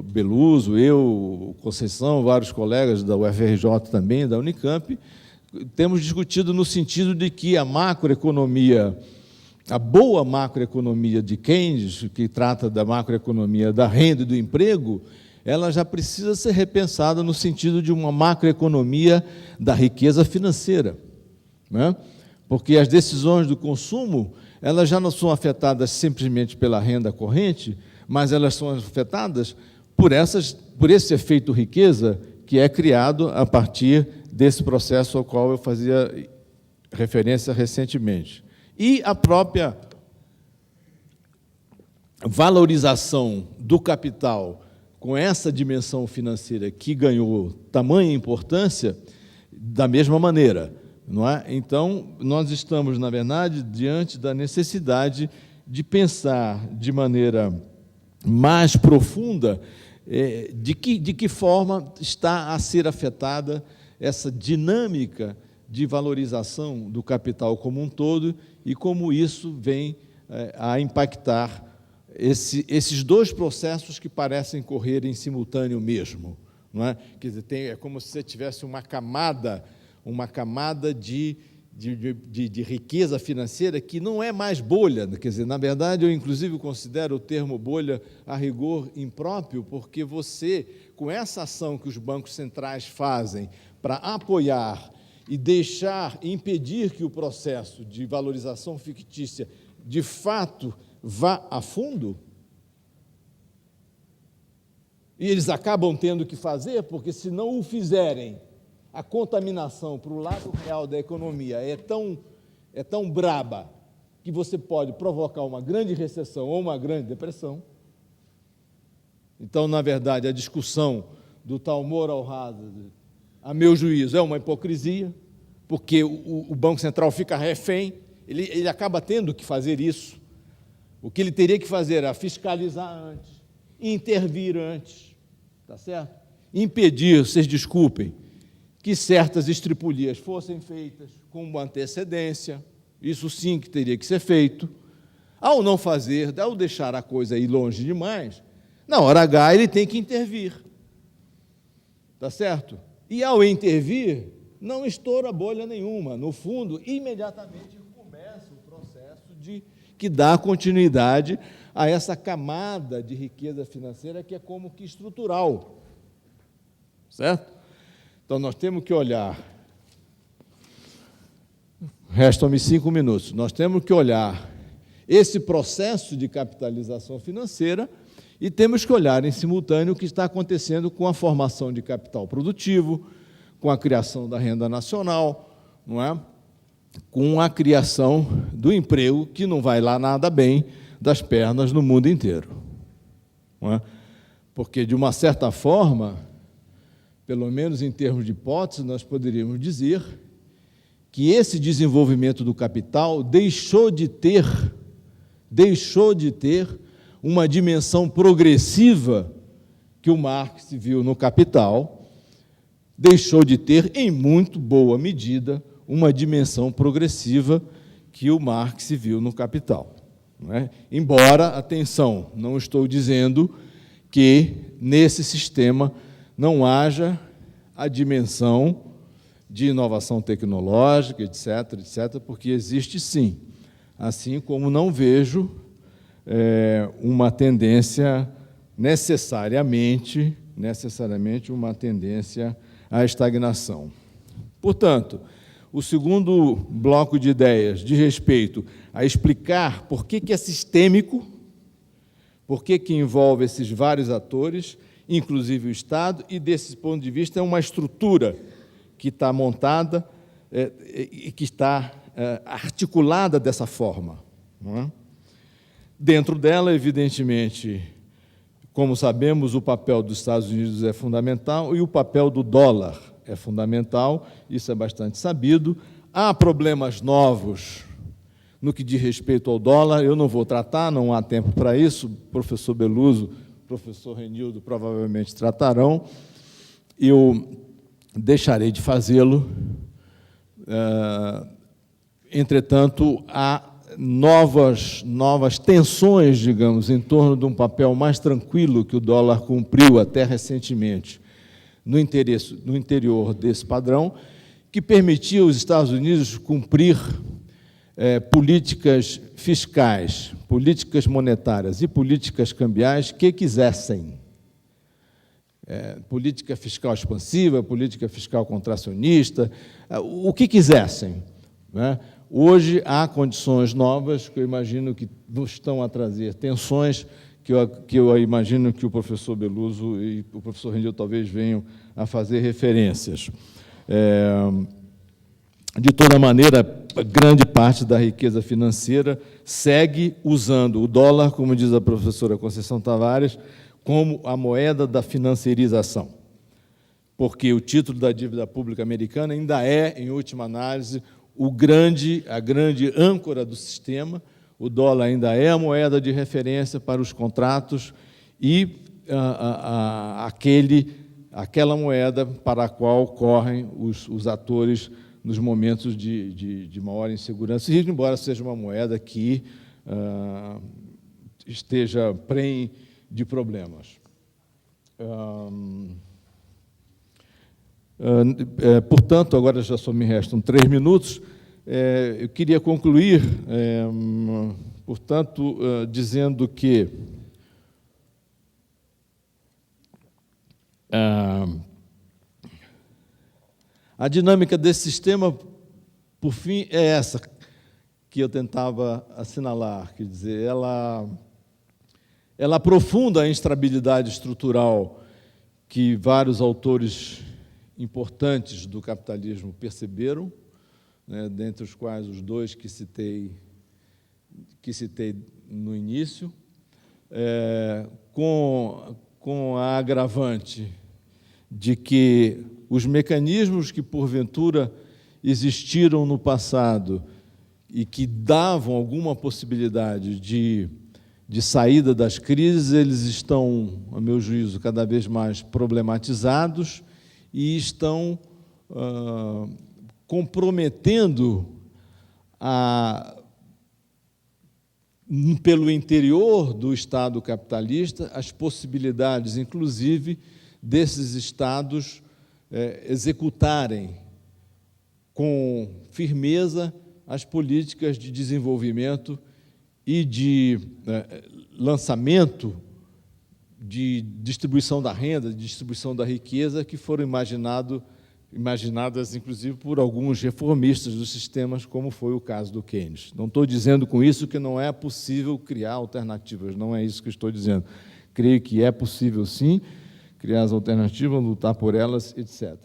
Beluso, eu, Conceição, vários colegas da UFRJ também, da Unicamp, temos discutido no sentido de que a macroeconomia, a boa macroeconomia de Keynes, que trata da macroeconomia da renda e do emprego, ela já precisa ser repensada no sentido de uma macroeconomia da riqueza financeira, né? Porque as decisões do consumo, elas já não são afetadas simplesmente pela renda corrente, mas elas são afetadas por esse efeito riqueza que é criado a partir desse processo ao qual eu fazia referência recentemente. E a própria valorização do capital com essa dimensão financeira que ganhou tamanha importância, da mesma maneira, não é? Então, nós estamos, na verdade, diante da necessidade de pensar de maneira mais profunda de que forma está a ser afetada essa dinâmica de valorização do capital como um todo e como isso vem a impactar esses dois processos que parecem correr em simultâneo mesmo, não é? Quer dizer, é como se você tivesse uma camada de riqueza financeira que não é mais bolha, quer dizer, na verdade, eu inclusive considero o termo bolha a rigor impróprio, porque você, com essa ação que os bancos centrais fazem para apoiar e impedir que o processo de valorização fictícia, de fato, vá a fundo, e eles acabam tendo que fazer, porque se não o fizerem, a contaminação para o lado real da economia é tão braba que você pode provocar uma grande recessão ou uma grande depressão. Então, na verdade, a discussão do tal moral hazard, a meu juízo, é uma hipocrisia, porque o Banco Central fica refém, ele acaba tendo que fazer isso. O que ele teria que fazer era fiscalizar antes, intervir antes, tá certo? Impedir, vocês desculpem, que certas estripulias fossem feitas com uma antecedência, isso sim que teria que ser feito. Ao não fazer, ao deixar a coisa ir longe demais, na hora H ele tem que intervir, tá certo? E ao intervir, não estoura bolha nenhuma, no fundo, imediatamente começa o processo que dá continuidade a essa camada de riqueza financeira que é como que estrutural, certo? Então, nós temos que olhar, restam-me 5 minutos, nós temos que olhar esse processo de capitalização financeira e temos que olhar em simultâneo o que está acontecendo com a formação de capital produtivo, com a criação da renda nacional, não é? Com a criação do emprego, que não vai lá nada bem das pernas no mundo inteiro, não é? Porque, de uma certa forma, pelo menos em termos de hipótese, nós poderíamos dizer que esse desenvolvimento do capital deixou de ter uma dimensão progressiva que o Marx viu no Capital, deixou de ter, em muito boa medida, uma dimensão progressiva que o Marx viu no Capital, não é? Embora, atenção, não estou dizendo que nesse sistema não haja a dimensão de inovação tecnológica, etc., porque existe sim, assim como não vejo uma tendência necessariamente uma tendência à estagnação. Portanto, o segundo bloco de ideias diz respeito a explicar por que é sistêmico, por que envolve esses vários atores, inclusive o Estado, e, desse ponto de vista, é uma estrutura que está montada e que está articulada dessa forma, não é? Dentro dela, evidentemente, como sabemos, o papel dos Estados Unidos é fundamental e o papel do dólar é fundamental, isso é bastante sabido. Há problemas novos no que diz respeito ao dólar, eu não vou tratar, não há tempo para isso, o professor Beluso, o professor Renildo provavelmente tratarão, eu deixarei de fazê-lo. Entretanto, há novas tensões, digamos, em torno de um papel mais tranquilo que o dólar cumpriu até recentemente no interior desse padrão, que permitia aos Estados Unidos cumprir políticas fiscais, políticas monetárias e políticas cambiais que quisessem. Política fiscal expansiva, política fiscal contracionista, o que quisessem, né? Hoje há condições novas que eu imagino que estão a trazer tensões que eu imagino que o professor Beluso e o professor Rendel talvez venham a fazer referências. De toda maneira, grande parte da riqueza financeira segue usando o dólar, como diz a professora Conceição Tavares, como a moeda da financiarização, porque o título da dívida pública americana ainda é, em última análise, a grande âncora do sistema. O dólar ainda é a moeda de referência para os contratos e aquela moeda para a qual correm os atores nos momentos de maior insegurança, e embora seja uma moeda que esteja prenhe de problemas. Portanto, agora já só me restam 3 minutos, eu queria concluir, portanto, dizendo que a dinâmica desse sistema, por fim, é essa que eu tentava assinalar, quer dizer, ela aprofunda a instabilidade estrutural que vários autores importantes do capitalismo perceberam, né, dentre os quais os 2 que citei no início, com a agravante de que os mecanismos que, porventura, existiram no passado e que davam alguma possibilidade de saída das crises, eles estão, a meu juízo, cada vez mais problematizados e estão comprometendo pelo interior do Estado capitalista as possibilidades, inclusive, desses Estados executarem com firmeza as políticas de desenvolvimento e de lançamento, de distribuição da renda, de distribuição da riqueza, que foram imaginadas, inclusive, por alguns reformistas dos sistemas, como foi o caso do Keynes. Não estou dizendo com isso que não é possível criar alternativas, não é isso que estou dizendo. Creio que é possível, sim, criar as alternativas, lutar por elas, etc.